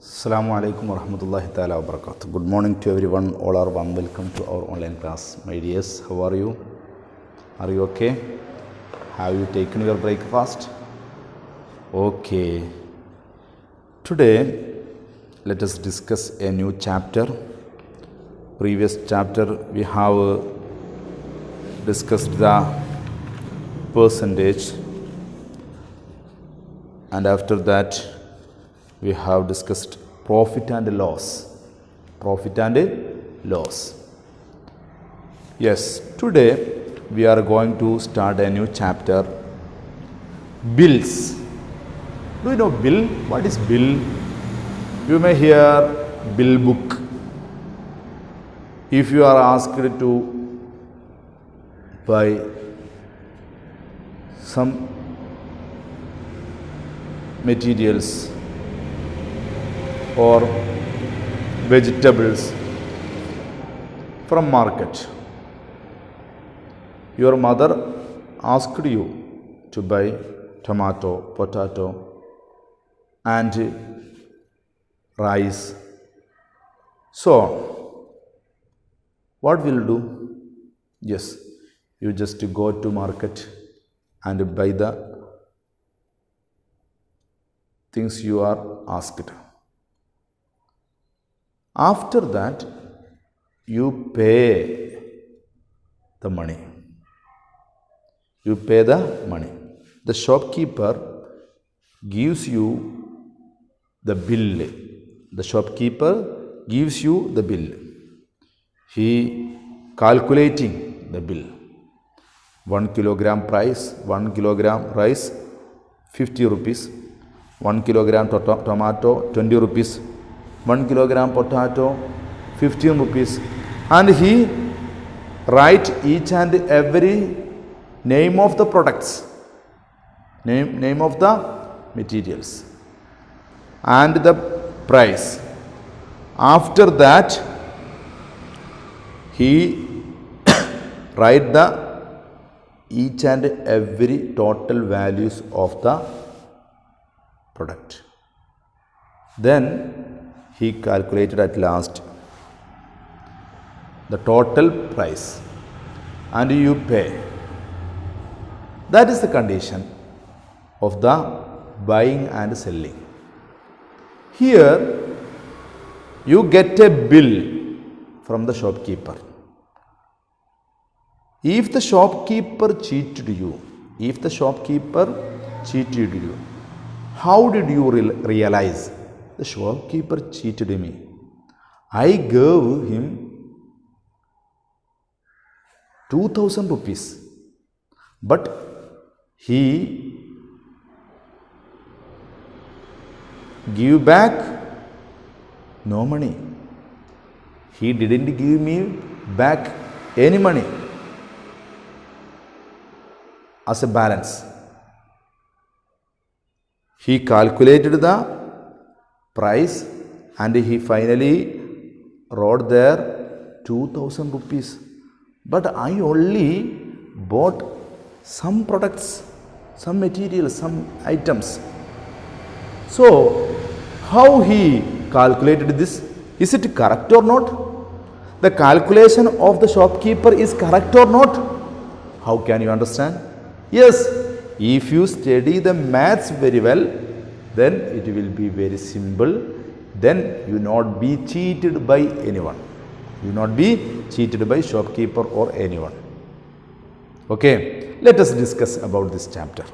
Assalamu alaikum warahmatullahi ta'ala wabarakatuh. Good morning to everyone. All are warm welcome to our online class. My dears, how are you? Are you okay? Have you taken your breakfast? Okay. Today, let us discuss a new chapter. Previous chapter, we have discussed the percentage, and after that, we have discussed profit and loss. Profit and loss. Yes, today we are going to start a new chapter. Bills. Do you know bill? What is bill? You may hear bill book. If you are asked to buy some materials or vegetables from market, your mother asked you to buy tomato, potato and rice. So what will you do? Yes, you just go to market and buy the things you are asked. After that, you pay the money. You pay the money. The shopkeeper gives you the bill. The shopkeeper gives you the bill. He calculating the bill. 1 kilogram price, 1 kilogram rice, 50 rupees. 1 kilogram tomato, 20 rupees. 1 kilogram potato, 15 rupees. And he write each and every name of the products, name of the materials and the price. After that, he write the each and every total values of the product. Then he calculated at last the total price and you pay. That is the condition of the buying and selling. Here you get a bill from the shopkeeper. If the shopkeeper cheated you, how did you realize? The shopkeeper cheated me. I gave him 2000 rupees, but he gave back no money. He didn't give me back any money as a balance. He calculated the price and he finally wrote there 2000 rupees. But I only bought some products, some materials, some items. So how he calculated this? Is it correct or not? The calculation of the shopkeeper is correct or not? How can you understand? Yes, if you study the maths very well, then it will be very simple. Then you will not be cheated by anyone. You will not be cheated by shopkeeper or anyone. Okay, let us discuss about this chapter.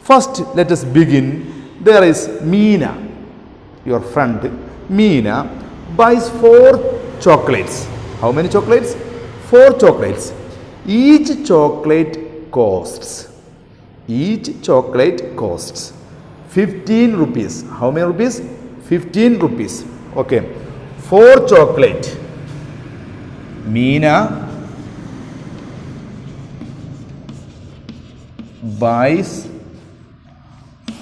First, let us begin. There is Meena, your friend Meena buys 4 chocolates. How many chocolates? 4 chocolates. Each chocolate costs 15 rupees. How many rupees? 15 rupees. Okay. 4 chocolate. Meena buys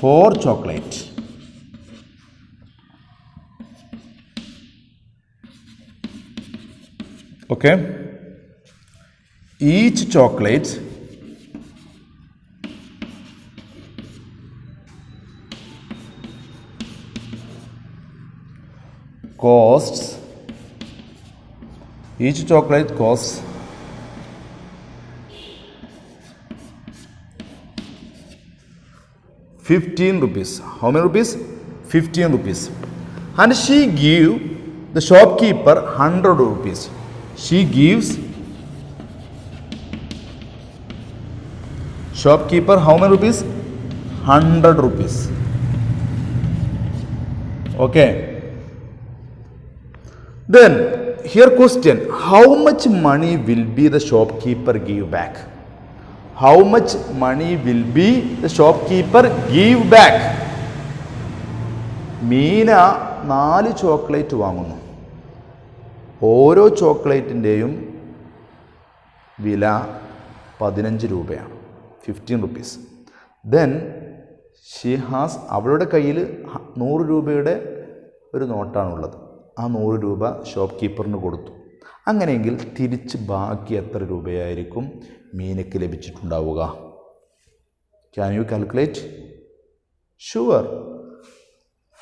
4 chocolate. Okay. Each chocolate costs, each chocolate costs ₹15. How many rupees? 15 rupees. And she give the shopkeeper 100 rupees. She gives shopkeeper how many rupees? 100 rupees. Okay. Then here question, how much money will be the shopkeeper give back? How much money will be the shopkeeper give back? Meena 4 chocolate വാങ്ങുന്നു. ഓരോ ചോക്ലേറ്റിൻ്റെയും വില 15 രൂപയാണ്, 15 rupees. Then she has, അവളുടെ കയ്യിൽ 100 രൂപയുടെ ഒരു നോട്ടാണുള്ളത്. ആ 100 രൂപ ഷോപ്പ് കീപ്പറിന് കൊടുത്തു. അങ്ങനെയെങ്കിൽ തിരിച്ച് ബാക്കി എത്ര രൂപയായിരിക്കും മീനയ്ക്ക് ലഭിച്ചിട്ടുണ്ടാവുക? Can you calculate? Sure.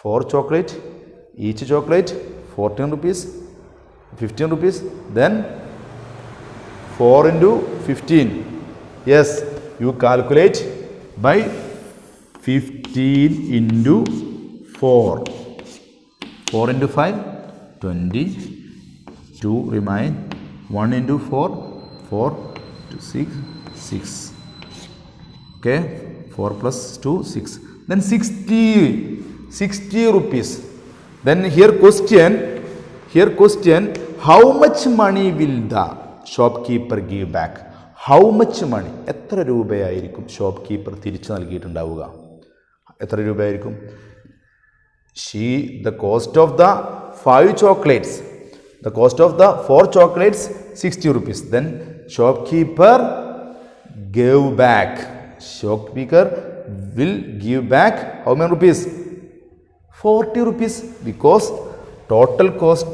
4 chocolate, each chocolate 14 rupees, 15 rupees, then 4 into 15. Yes, you calculate by 15 into 4. 4 into 5, 20. 2 remain. 1 into 4, 4 to 6, 6. Okay, 4 plus 2, 6. Then 60 rupees. Then here question, how much money will the shopkeeper give back? How much money? എത്ര രൂപയായിരിക്കും shop keeper തിരിച്ചു നൽകിയിട്ടുണ്ടാവുക? എത്ര രൂപയായിരിക്കും? The cost of the 5 chocolates, the cost of the 4 chocolates 60 rupees. Then shopkeeper gave back. Shopkeeper will give back how many rupees? 40 rupees, because total cost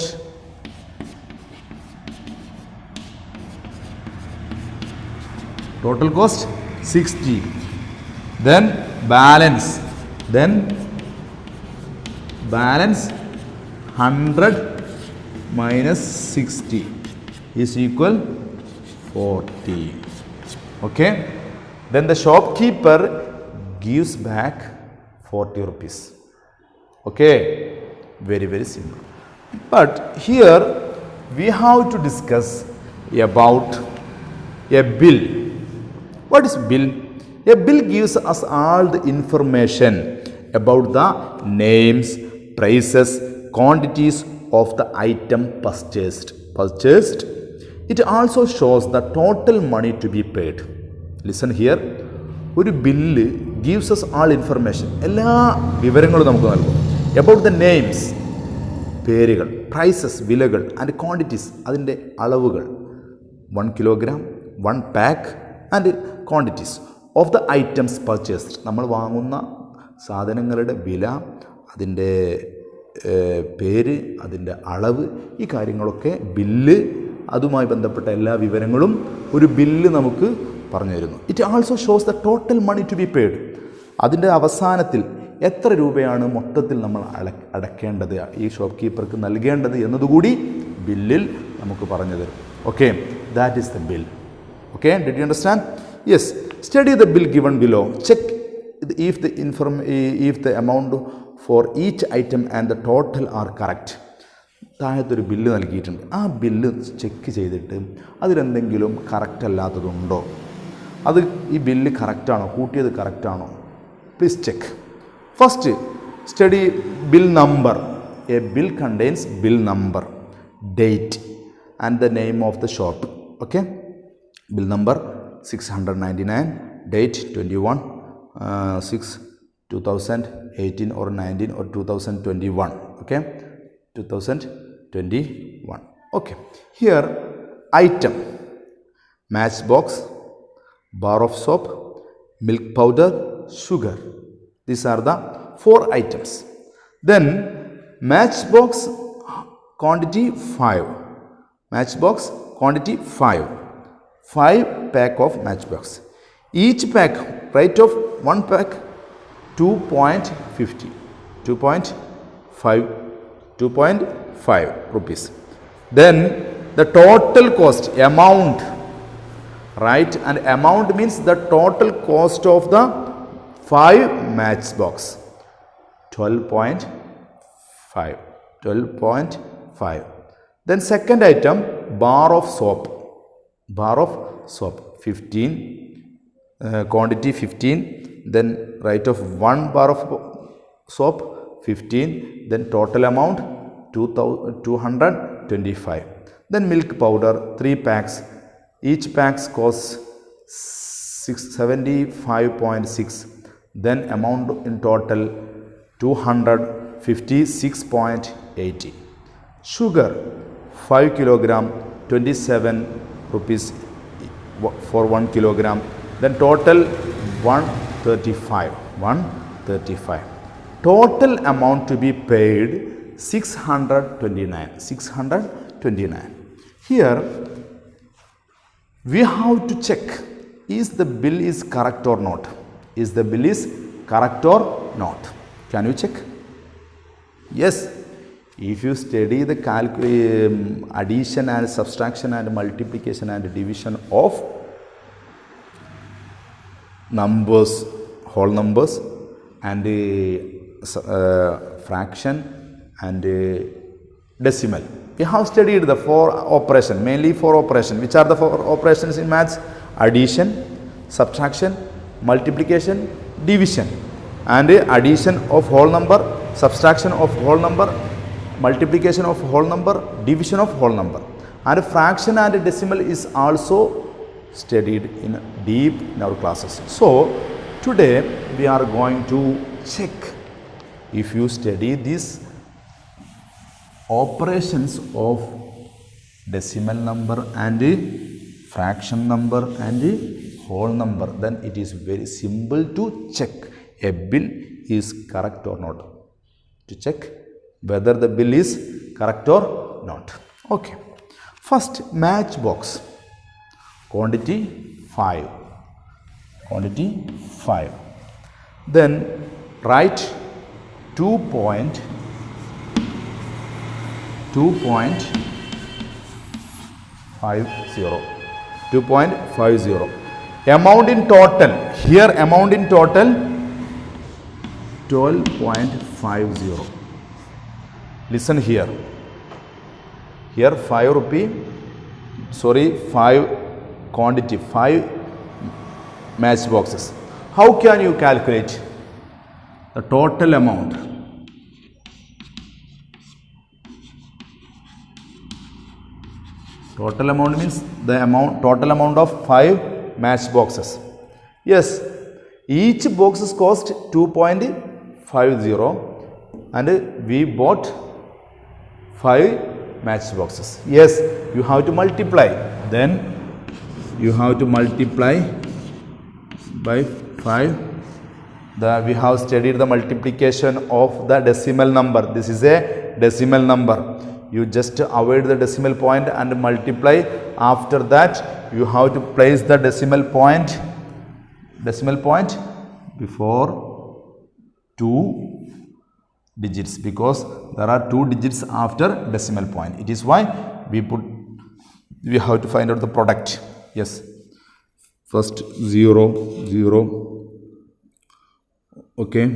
total cost 60. Then balance 100 minus 60 is equal 40. Okay, then the shopkeeper gives back 40 rupees. Okay, very, very simple. But here we have to discuss about a bill. What is bill? A bill gives us all the information about the names, prices, quantities of the item purchased. It also shows the total money to be paid. Listen here. ഒരു bill gives us all information, എല്ലാ വിവരങ്ങളും നമുക്ക് നൽകും. About the names, പേരുകൾ, prices, വിലകൾ, and quantities, അതിൻ്റെ അളവുകൾ, 1 kilogram, 1 pack, and quantities of the items purchased. നമ്മൾ വാങ്ങുന്ന സാധനങ്ങളുടെ വില, അതിൻ്റെ പേര്, അതിൻ്റെ അളവ്, ഈ കാര്യങ്ങളൊക്കെ ബില്ല്, അതുമായി ബന്ധപ്പെട്ട എല്ലാ വിവരങ്ങളും ഒരു ബില്ല് നമുക്ക് പറഞ്ഞു തരുന്നു. It also shows the total money to be paid. അതിൻ്റെ അവസാനത്തിൽ എത്ര രൂപയാണ് മൊത്തത്തിൽ നമ്മൾ അടയ്ക്കേണ്ടത്, ഈ ഷോപ്പ് കീപ്പർക്ക് നൽകേണ്ടത് എന്നതുകൂടി ബില്ലിൽ നമുക്ക് പറഞ്ഞു തരും. Okay, that is the bill. Okay, did you understand? Yes. Study the bill given below. Check if the amount for each item and the total are correct. താഴത്തൊരു ബില്ല് നൽകിയിട്ടുണ്ട്. ആ ബില്ല് ചെക്ക് ചെയ്തിട്ട് അതിലെന്തെങ്കിലും കറക്റ്റ് അല്ലാത്തതുണ്ടോ, അത് ഈ bill കറക്റ്റാണോ, കൂട്ടിയത് കറക്റ്റാണോ, please check. First, study bill number. A bill contains bill number, date and the name of the shop. Okay, bill number 699, ഡേറ്റ് 21/6/2018 or 19 or 2021. Okay, 2021. Okay, here item: matchbox, bar of soap, milk powder, sugar. These are the 4 items. Then matchbox quantity 5. Matchbox quantity 5. 5 pack of matchbox. Each pack, rate of 1 pack 2.50. 2.5 5 rupees. Then the total cost amount, right? And amount means the total cost of the 5 matchbox, 12.5. 12.5. Then second item, bar of soap. Bar of soap 15, quantity 15. Then right of 1 bar of soap 15. Then total amount 225. Then milk powder 3 packs. Each pack costs 75.6. Then amount in total 256.80. Sugar 5 kilogram 27 rupees for 1 kilogram. Then total 135. 135. Total amount to be paid 629. 629. Here we have to check is the bill is correct or not. Is the bill is correct or not? Can you check? Yes. If you study the addition and subtraction and multiplication and division of numbers, whole numbers, and fraction and decimal. We have studied the 4 operations, mainly 4 operations. Which are the 4 operations in maths? Addition, subtraction, multiplication, division. And addition of whole number, subtraction of whole number, multiplication of whole number, division of whole number. And fraction and decimal is also studied in deep in our classes. So today we are going to check if you study these operations of decimal number and fraction number and whole number, then it is very simple to check a bill is correct or not. To check whether the bill is correct or not. Okay. First, matchbox. Quantity 5. Quantity 5. Then write 2.50. Amount in total. Here amount in total 12.50. Listen here. Here 5 rupee. Sorry, 5 quantity, 5 matchboxes. How can you calculate the total amount? Total amount means the total amount of 5 matchboxes. Yes, each box cost 2.50 and we bought 5 matchboxes. Yes, you have to multiply. Then you have to multiply by 5. We have studied the multiplication of the decimal number. This is a decimal number. You just avoid the decimal point and multiply. After that, you have to place the decimal point before 2 digits, because there are 2 digits after decimal point. It is why we have to find out the product. Yes. First 0, 0. Okay.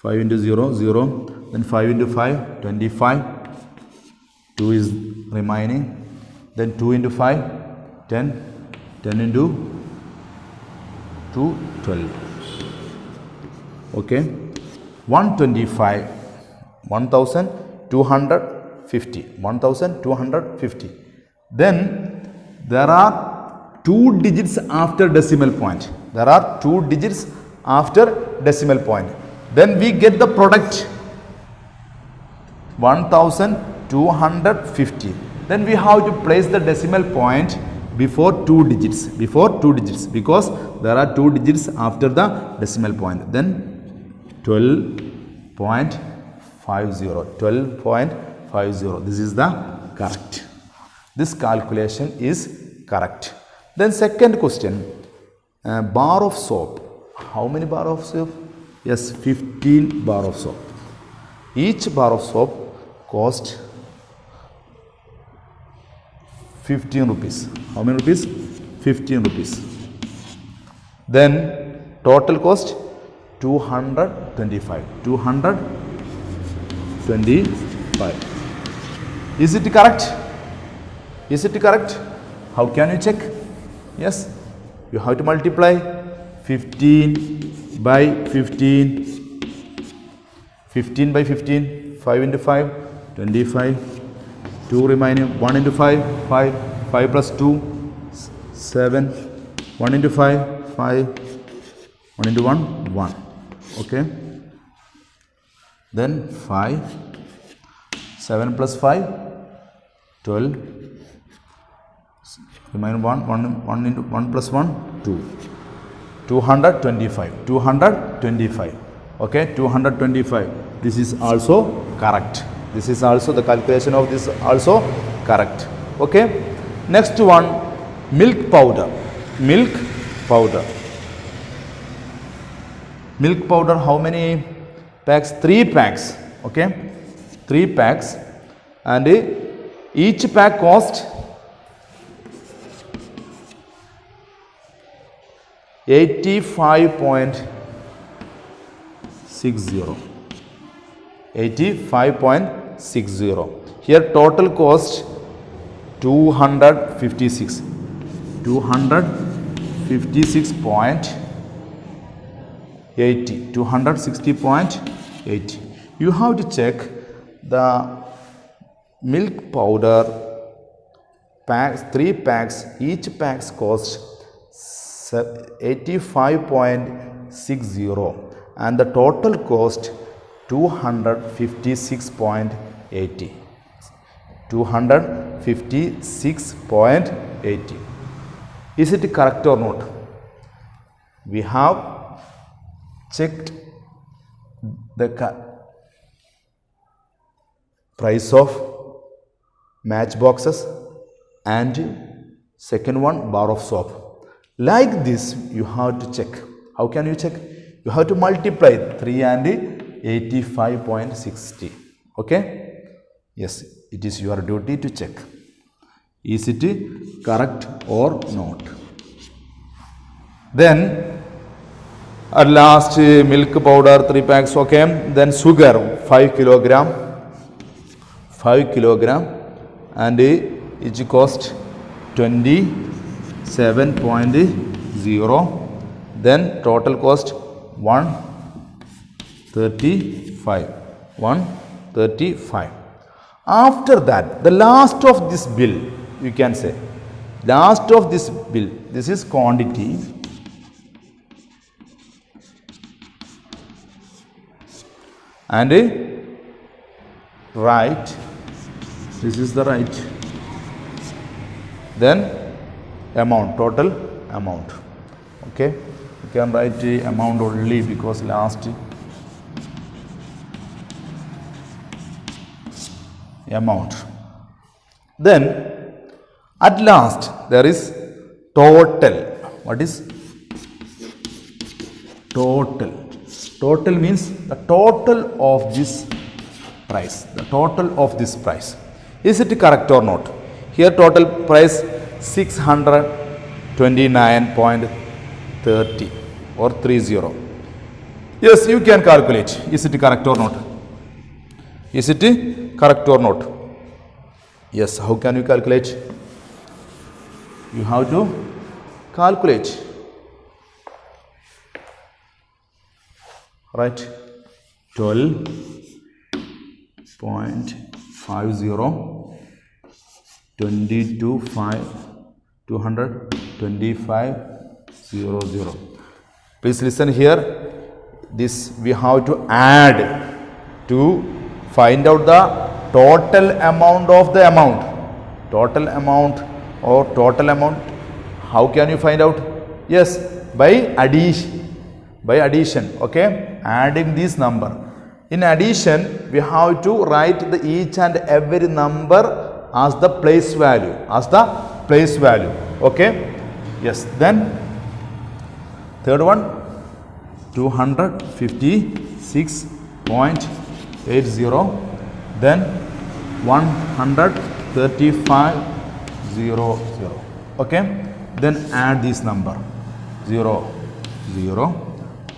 5 into 0, 0. Then 5 into 5, 25. 2 is remaining. Then 2 into 5, 10. 10 into 2, 12. Okay. 125. 1250. 1250. Then there are 2 digits after decimal point. There are 2 digits after decimal point. Then we get the product 1250. Then we have to place the decimal point before 2 digits. Before 2 digits, because there are 2 digits after the decimal point. Then 12.50. 12.50. This is the correct. This calculation is correct. Then second question, bar of soap. How many bar of soap? Yes, 15 bar of soap. Each bar of soap cost 15 rupees. How many rupees? 15 rupees. Then total cost 225. 225. Is it correct? Is it correct? How can you check? Yes, you have to multiply 15 by 15, 15 by 15, 5 into 5, 25, 2 remaining, 1 into 5, 5, 5 plus 2, 7, 1 into 5, 5, 1 into 1, 1, okay. Then 5, 7 plus 5, 12, remain 1 into 1 plus 1, 2, 225, 225, okay, 225. This is also correct. This is also, the calculation of this also correct, okay. Next one, milk powder. Milk powder. Milk powder, how many packs? 3 packs, okay, 3 packs, and each pack cost 85.60. 85.60. Here total cost 256. 256.80. 260.80. You have to check the milk powder packs, 3 packs, each packs cost 85.60 and the total cost 256.80. 256.80. Is it correct or not? We have checked the price of matchboxes and second one bar of soap. Like this you have to check. How can you check? You have to multiply 3 and 85.60. Okay? Yes, it is your duty to check. Is it correct or not? Then at last milk powder 3 packs, okay. Then sugar 5 kilogram. 5 kilogram and each cost 27.0. Then total cost 135. 135. After that, the last of this bill, you can say, last of this bill, this is quantity. And right, this is the right. Then amount, total amount. Okay, you can write amount only because last amount. Then at last there is total. What is total? Total means the total of this price. The total of this price. Is it correct or not? Here total price 629.30 or 30. Yes, you can calculate. Is it correct or not? Is it correct or not? Yes, how can you calculate? You have to calculate. Right, 12.50, 22.5, 225.00. Please listen here. This we have to add to find out the total amount of the amount. Total amount or total amount. How can you find out? Yes, by addition. By addition, okay, adding this number. In addition, we have to write the each and every number as the place value, okay. Yes, then third one 256.80, then 13500. Okay, then add this number 0 0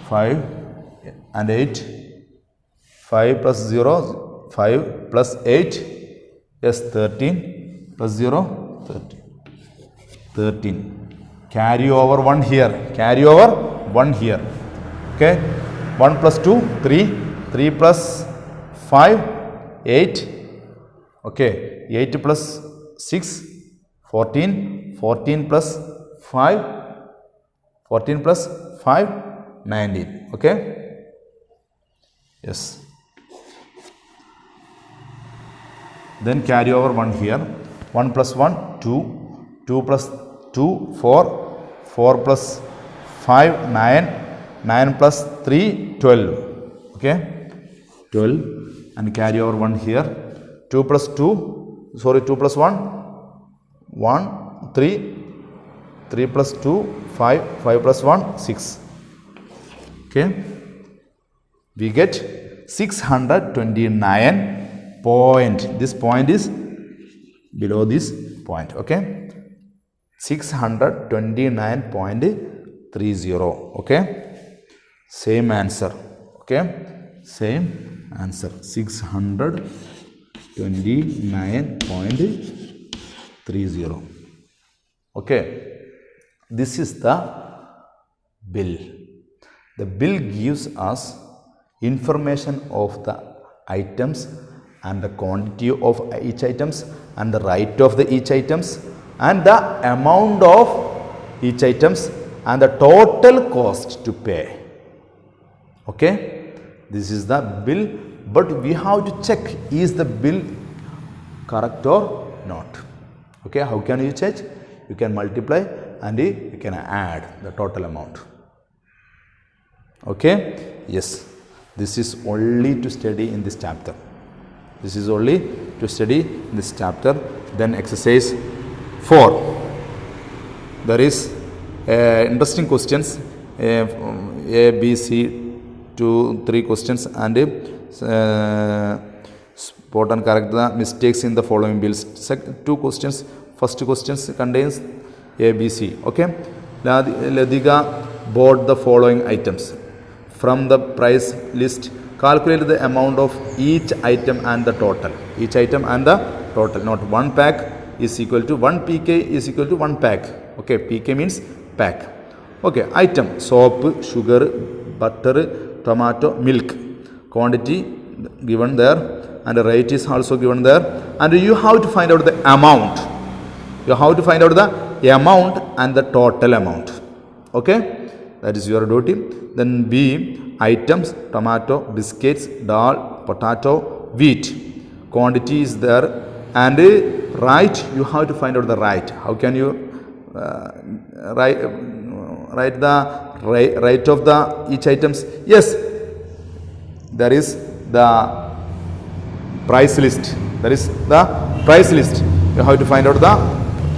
5 and 8. 5 plus 0 5 plus 8, yes, 13 plus 0 13. Carry over 1 here, carry over 1 here. Okay, 1 plus 2 3, 3 plus 5 8. Okay, 8 plus 6 14, 14 plus 5 14 plus 5 19. Okay, yes, then carry over 1 here. 1 plus 1 2, 2 plus 2 4, 4 plus 5 9, 9 plus 3 12. Okay, 12, and carry over 1 here. 2 plus 2 plus 1 1 3, 3 plus 2 5, 5 plus 1 6. Okay, we get 629 point. This point is below this point. Okay, 629.30. Okay, same answer. Okay, same answer, 629.30. Okay, this is the bill. The bill gives us information of the items and the quantity of each items and the right of the each items and the amount of each items and the total cost to pay. Okay, this is the bill, but we have to check, is the bill correct or not. Okay, how can you check? You can multiply and you can add the total amount. Okay, yes, this is only to study in this chapter. This is only to study in this chapter. Then exercise 4. There is interesting questions, A, B, C, 2, 3 questions, and spot and correct the mistakes in the following bills. 2 questions. First questions contains A, B, C. Okay, Ladika bought the following items. From the price list, calculate the amount of each item and the total. Each item and the total. Not 1 pack is equal to 1 pk is equal to 1 pack. Okay, pk means pack. Okay, item soap, sugar, butter, tomato, milk. Quantity given there and the rate is also given there. And you have to find out the amount. You have to find out the amount and the total amount. Okay, that is your duty. Then B, items tomato, biscuits, dal, potato, wheat. Quantity is there and right, you have to find out the right. How can you write the right of the each items? Yes, there is the price list. There is the price list. You have to find out the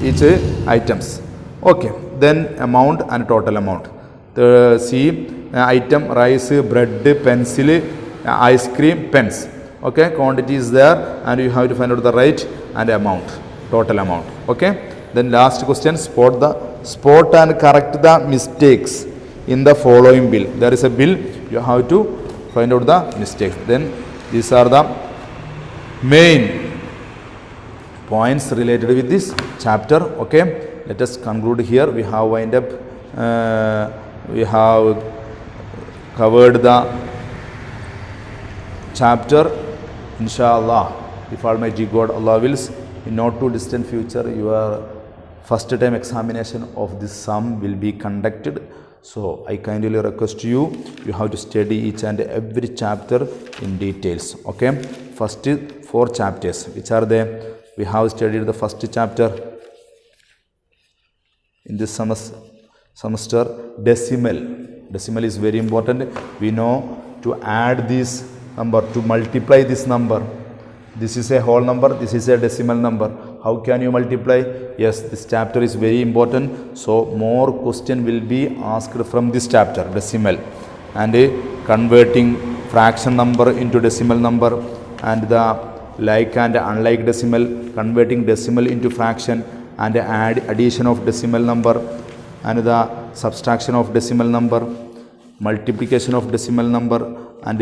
each items. Okay, then amount and total amount. The C, item rice, bread, pencil, ice cream, pens. Okay, quantity is there and you have to find out the rate and amount, total amount. Okay, then last question, spot and correct the mistakes in the following bill. There is a bill, you have to find out the mistakes. Then these are the main points related with this chapter. Okay, let us conclude here. We have wind up, we have covered the chapter. Inshallah, if Almighty God Allah wills, in not too distant future, your first time examination of this sum will be conducted. So I kindly request you have to study each and every chapter in details. Okay, first 4 chapters, which are they? We have studied the first chapter in this semester, decimal. Decimal is very important. We know to add this number, to multiply this number. This is a whole number, this is a decimal number. How can you multiply? Yes, this chapter is very important. So more question will be asked from this chapter, decimal, and converting fraction number into decimal number, and the like and unlike decimal, converting decimal into fraction, and addition of decimal number, and the subtraction of decimal number, multiplication of decimal number, and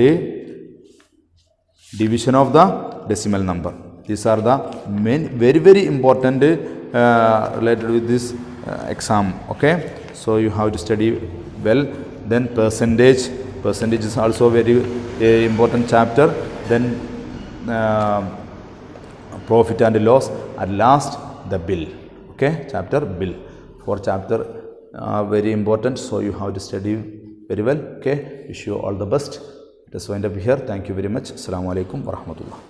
division of the decimal number. These are the main very important related with this exam. Okay, so you have to study well. Then percentage is also very important chapter. Then profit and loss. At last the bill. Okay, chapter bill. 4 chapter very important, so you have to study very well. Okay, wish you all the best. Let us wind up here. Thank you very much. Assalamu alaikum wa rahmatullah.